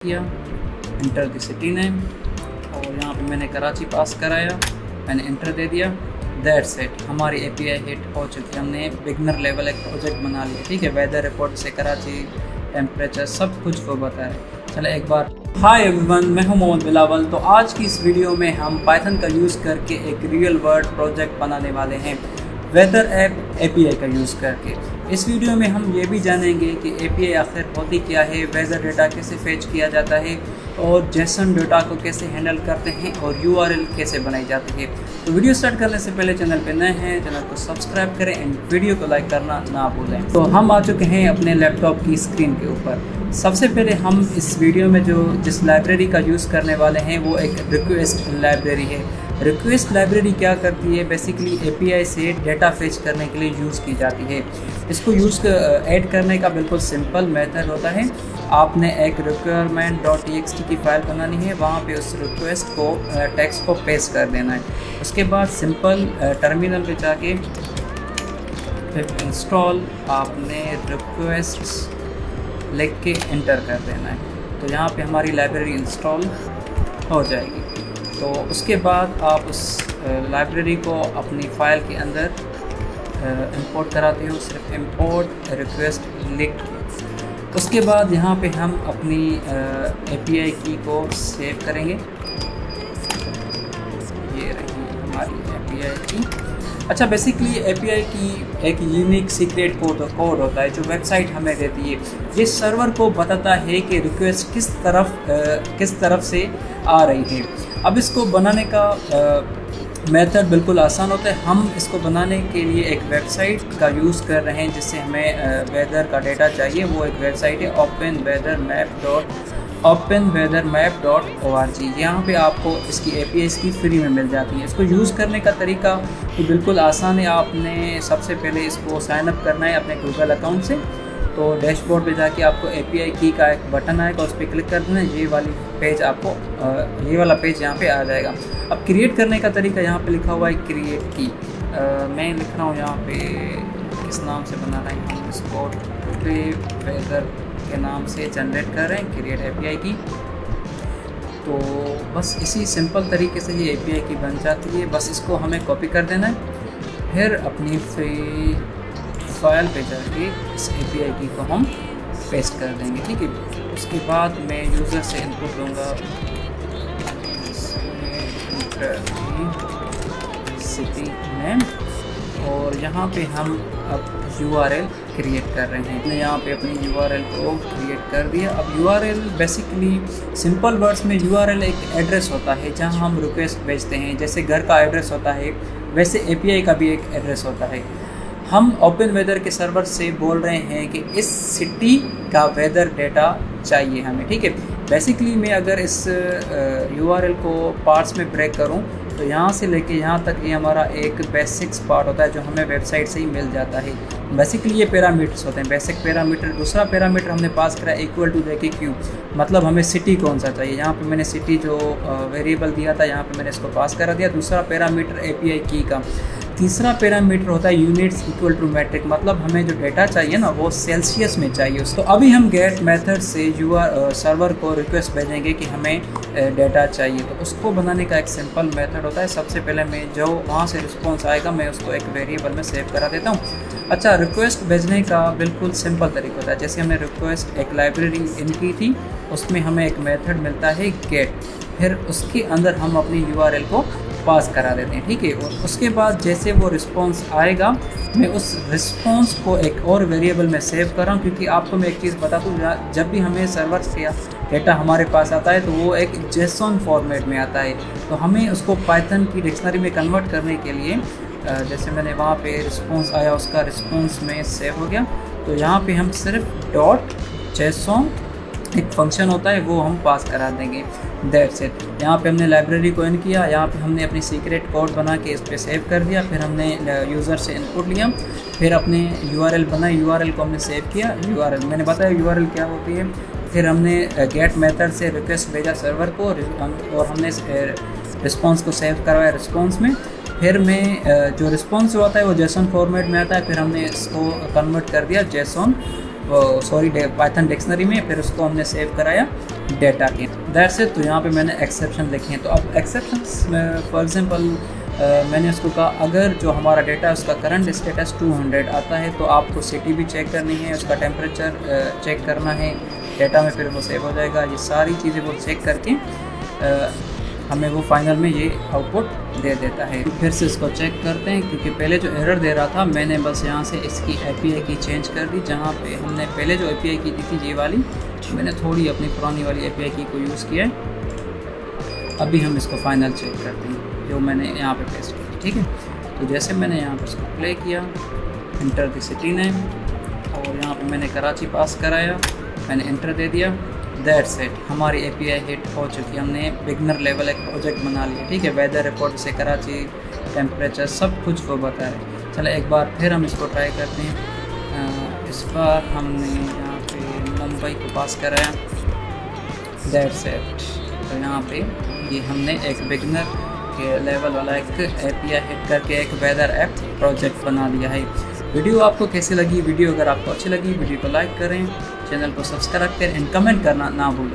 किया, enter the city name और यहाँ पे मैंने कराची पास कराया, मैंने इंटर दे दिया। दैट्स इट, हमारी एपीआई हिट हो चुकी है। हमने बिगनर लेवल एक प्रोजेक्ट बना लिया, ठीक है। वेदर रिपोर्ट से कराची, टेम्परेचर सब कुछ वो बता रहे। चलो एक बार, हाय एवरीवन, मैं हूं मोहम्मद बिलावल। तो आज की इस वीडियो में हम पाइथन का यूज़ करके एक रियल वर्ल्ड प्रोजेक्ट बनाने वाले हैं, वेदर ऐप एपीआई का यूज़ करके। इस वीडियो में हम ये भी जानेंगे कि एपीआई आखिर होती क्या है, वेदर डेटा कैसे फेच किया जाता है और जेसन डेटा को कैसे हैंडल करते हैं और यूआरएल कैसे बनाई जाती है। तो वीडियो स्टार्ट करने से पहले चैनल पे नए हैं, चैनल को सब्सक्राइब करें एंड वीडियो को लाइक करना ना भूलें। तो हम आ चुके हैं अपने लैपटॉप की स्क्रीन के ऊपर। सबसे पहले हम इस वीडियो में जिस लाइब्रेरी का यूज़ करने वाले हैं वो एक रिक्वेस्ट लाइब्रेरी है। रिक्वेस्ट लाइब्रेरी क्या करती है, बेसिकली एपीआई से डेटा फेच करने के लिए यूज़ की जाती है। इसको ऐड करने का बिल्कुल सिंपल मेथड होता है। आपने एक requirement.txt की फ़ाइल बनानी है, वहाँ पे उस रिक्वेस्ट को टेक्स्ट को पेस्ट कर देना है। उसके बाद सिंपल टर्मिनल पे जाके फिर इंस्टॉल आपने रिक्वेस्ट लिख के इंटर कर देना है। तो यहाँ पे हमारी लाइब्रेरी इंस्टॉल हो जाएगी। तो उसके बाद आप उस लाइब्रेरी को अपनी फ़ाइल के अंदर इंपोर्ट कराते हो, सिर्फ इंपोर्ट रिक्वेस्ट लिख के। उसके बाद यहाँ पे हम अपनी एपीआई की को सेव करेंगे। ये रही हमारी एपीआई की। अच्छा, बेसिकली एपीआई की एक यूनिक सीक्रेट कोड होता है जो वेबसाइट हमें देती है। ये सर्वर को बताता है कि रिक्वेस्ट किस तरफ से आ रही है। अब इसको बनाने का मेथड बिल्कुल आसान होता है। हम इसको बनाने के लिए एक वेबसाइट का यूज़ कर रहे हैं जिससे हमें वेदर का डेटा चाहिए। वो एक वेबसाइट है openweathermap.org। यहाँ पे आपको इसकी एपीआई की फ्री में मिल जाती है। इसको यूज़ करने का तरीका तो बिल्कुल आसान है। आपने सबसे पहले इसको साइन अप करना है अपने गूगल अकाउंट से। तो डैशबोर्ड पे जाके आपको एपीआई की का एक बटन आएगा, उस पर क्लिक कर देना। ये वाला पेज यहाँ पे आ जाएगा। अब क्रिएट करने का तरीका यहाँ पे लिखा हुआ है क्रिएट की। मैं लिख रहा हूँ यहाँ पे किस नाम से बना रहे हैं हम इसको, वेदर के नाम से जनरेट कर रहे हैं क्रिएट एपीआई की। तो बस इसी सिंपल तरीके से ये एपीआई की बन जाती है। बस इसको हमें कॉपी कर देना है, फिर अपनी फाइल पे जाके इस एपीआई की को हम पेस्ट कर देंगे, ठीक है। उसके बाद मैं यूज़र से इनपुट दूंगा सिटी नेम और यहाँ पे हम अब यूआरएल क्रिएट कर रहे हैं। हमने यहाँ पे अपनी यूआरएल को क्रिएट कर दिया। अब यूआरएल बेसिकली सिंपल वर्ड्स में यूआरएल एक एड्रेस होता है जहाँ हम रिक्वेस्ट भेजते हैं। जैसे घर का एड्रेस होता है वैसे एपीआई का भी एक एड्रेस होता है। हम ओपन वेदर के सर्वर से बोल रहे हैं कि इस सिटी का वेदर डेटा चाहिए हमें, ठीक है। बेसिकली मैं अगर इस यूआरएल को पार्ट्स में ब्रेक करूं तो यहाँ से लेके यहाँ तक ये हमारा एक बेसिक्स पार्ट होता है जो हमें वेबसाइट से ही मिल जाता है। बेसिकली ये पैरामीटर्स होते हैं, बेसिक पैरामीटर। दूसरा पैरामीटर हमने पास करा इक्वल टू देके क्यू, मतलब हमें सिटी कौन सा चाहिए। यहाँ पे मैंने सिटी जो वेरिएबल दिया था यहाँ पे मैंने इसको पास करा दिया। दूसरा पैरामीटर एपीआई की का। तीसरा पैरामीटर होता है यूनिट्स इक्वल टू मैट्रिक, मतलब हमें जो डेटा चाहिए ना वो सेल्सियस में चाहिए। तो अभी हम गेट मेथड से सर्वर को रिक्वेस्ट भेजेंगे कि हमें डेटा चाहिए। तो उसको बनाने का एक सिंपल मेथड होता है। सबसे पहले मैं जो वहाँ से रिस्पॉन्स आएगा मैं उसको एक वेरिएबल में सेव करा देता हूँ। अच्छा, रिक्वेस्ट भेजने का बिल्कुल सिंपल तरीका होता है। जैसे हमने रिक्वेस्ट एक लाइब्रेरी इन की थी, उसमें हमें एक मेथड मिलता है गेट, फिर उसके अंदर हम अपनी यूआरएल को पास करा देते हैं, ठीक है। और उसके बाद जैसे वो रिस्पॉन्स आएगा मैं उस रिस्पॉन्स को एक और वेरिएबल में सेव कर रहा हूँ, क्योंकि आपको मैं एक चीज़ बता दूँ, जब भी हमें सर्वर से डेटा हमारे पास आता है तो वो एक जेसन फॉर्मेट में आता है। तो हमें उसको पाइथन की डिक्शनरी में कन्वर्ट करने के लिए जैसे मैंने वहाँ पे रिस्पॉन्स आया, उसका रिस्पॉन्स में सेव हो गया। तो यहाँ पे हम सिर्फ .json एक फंक्शन होता है वो हम पास करा देंगे। That's it. यहाँ पे हमने लाइब्रेरी को इन किया, यहाँ पे हमने अपनी सीक्रेट कोड बना के इस पर सेव कर दिया, फिर हमने यूज़र से इनपुट लिया, फिर अपने यूआरएल बनाई, यूआरएल को हमने सेव किया। यूआरएल मैंने बताया यूआरएल क्या होती है। फिर हमने गेट मेथड से रिक्वेस्ट भेजा सर्वर को और हमने रिस्पॉन्स को सेव करवाया रिस्पॉन्स में। फिर मैं जो रिस्पॉन्स होता है वो जेसन फॉर्मेट में आता है, फिर हमने इसको कन्वर्ट कर दिया जेसन पाइथन डिक्शनरी में, फिर उसको हमने सेव कराया डेटा के। That's it. तो यहाँ पे मैंने एक्सेप्शन लिखे हैं। तो अब एक्सेप्शंस फॉर एग्जांपल मैंने उसको कहा अगर जो हमारा डेटा है उसका करंट स्टेटस 200 आता है तो आपको सिटी भी चेक करनी है, उसका टेम्परेचर चेक करना है, डेटा में फिर वो सेव हो जाएगा। ये सारी चीज़ें वो चेक करके हमें वो फाइनल में ये आउटपुट दे देता है। फिर से इसको चेक करते हैं क्योंकि पहले जो एरर दे रहा था मैंने बस यहाँ से इसकी API की चेंज कर दी। जहाँ पे हमने पहले जो API की दी थी ये वाली, मैंने थोड़ी अपनी पुरानी वाली API की को यूज़ किया है। अभी हम इसको फाइनल चेक करते हैं जो मैंने यहाँ पे पेस्ट किया। ठीक है, तो जैसे मैंने यहाँ पर इसको प्ले किया, इंटर द सिटी नेम, और यहाँ पे मैंने कराची पास कराया, मैंने इंटर दे दिया। दैट्स इट, हमारी API हिट हो चुकी है। हमने बिगनर लेवल एक प्रोजेक्ट बना लिया। ठीक है, वेदर रिपोर्ट से कराची, टेम्परेचर सब कुछ वो बता रहे। चलो एक बार फिर हम इसको ट्राई करते हैं। इस बार हमने यहाँ पे मुंबई को पास कराया। That's it. तो यहाँ पे ये हमने एक बिगनर के लेवल वाला एक API हिट करके एक वेदर ऐप प्रोजेक्ट बना लिया है। वीडियो आपको कैसी लगी? वीडियो अगर आपको अच्छी लगी वीडियो को लाइक करें, चैनल को सब्सक्राइब करें एंड कमेंट करना ना भूलें।